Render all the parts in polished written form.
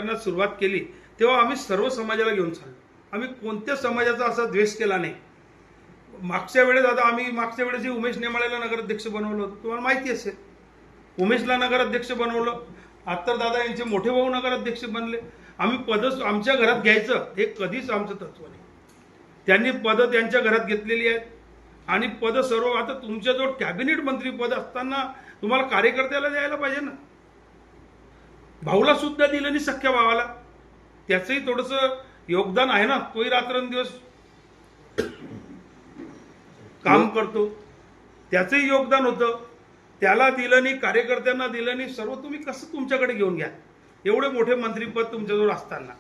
करण्यास सुरुवात केली तेव्हा आम्ही सर्व समाजाला घेऊन चाललो. आम्ही कोणत्या समाजाचा असा द्वेष केला नाही. मागच्या वेळेस मागच्या वेळेस जे उमेश नेमाळेला नगराध्यक्ष बनवलं होतं तुम्हाला माहिती असेल. उमेशला नगराध्यक्ष बनवलं. आता दादा यांचे मोठे भाऊ नगराध्यक्ष बनले. आम्ही पद आमच्या घरात घ्यायचं हे कधीच आमचं तत्व नाही. त्यांनी पद त्यांच्या घरात घेतलेली आहेत आणि पद सर्व आता तुमच्याजवळ कॅबिनेट मंत्री पद असताना तुम्हाला कार्यकर्त्याला द्यायला पाहिजे ना. भाऊला सुद्धा दिलं नाही, सख्या भावाला. त्याचंही थोडंसं योगदान आहे ना. तोही रात्रंदिवस काम करतो, त्याचंही योगदान होतं. त्याला दिलं नाही, कार्यकर्त्यांना दिलं नाही. सर्व तुम्ही कसं तुमच्याकडे घेऊन घ्या एवढे मोठे मंत्रीपद तुमच्याजवळ असताना.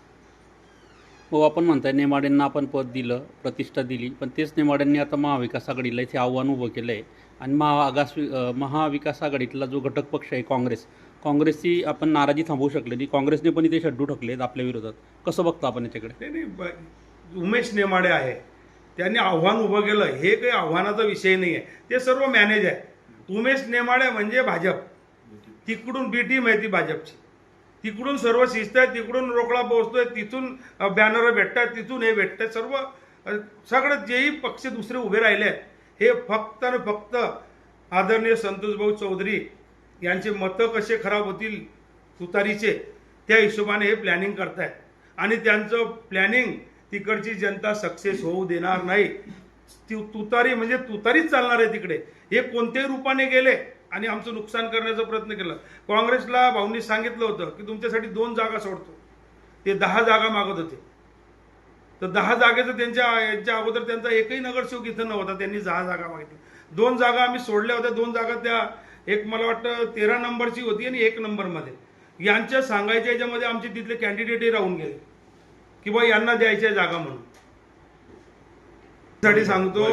हो, आपण म्हणताय नेमाड्यांना आपण पद दिलं, प्रतिष्ठा दिली, पण तेच नेमाड्यांनी आता महाविकास आघाडीला इथे आव्हान उभं केलं आहे. आणि महाविकास आघाडीतला जो घटक पक्ष आहे काँग्रेसची आपण नाराजी थांबवू शकले नाही. काँग्रेसने पण इथे शड्डू ठोकलेत आपल्या विरोधात. कसं बघतो आपण याच्याकडे? नाही, उमेश नेमाडे आहे, त्यांनी आव्हान उभं केलं. हे काही आव्हानाचा विषय नाही आहे, ते सर्व मॅनेज आहे. उमेश नेमाडे म्हणजे भाजप, तिकडून बी टीम आहे ती भाजपची. तिकडून सर्व शिस्त आहे, तिकडून रोकडा पोहोचतोय, तिथून बॅनर भेटतात, तिथून हे भेटतात. सगळं जेही पक्ष दुसरे उभे राहिले आहेत हे फक्त आणि फक्त आदरणीय संतोषभाऊ चौधरी यांचे मतं कसे खराब होतील तुतारीचे त्या हिशोबाने हे प्लॅनिंग करतायत. आणि त्यांचं प्लॅनिंग तिकडची जनता सक्सेस होऊ देणार नाही. तुतारी म्हणजे तुतारीच चालणार आहे तिकडे. हे कोणत्याही रूपाने गेले आणि आमचं नुकसान करण्याचा प्रयत्न केला. काँग्रेसला भाऊंनी सांगितलं होतं की तुमच्यासाठी 2 जागा सोडतो. ते 10 जागा मागत होते. तर 10 जागेचं यांच्या अगोदर त्यांचा एकही नगरसेवक इथं नव्हता. त्यांनी 10 जागा मागितली. 2 जागा आम्ही सोडल्या होत्या. 2 जागा त्या एक मला वाटतं 13 नंबरची होती आणि 1 नंबरमध्ये. यांच्या सांगायच्या याच्यामध्ये आमचे तिथले कॅन्डिडेटही राहून गेले की बा यांना द्यायच्या जागा म्हणून. साठी सांगतो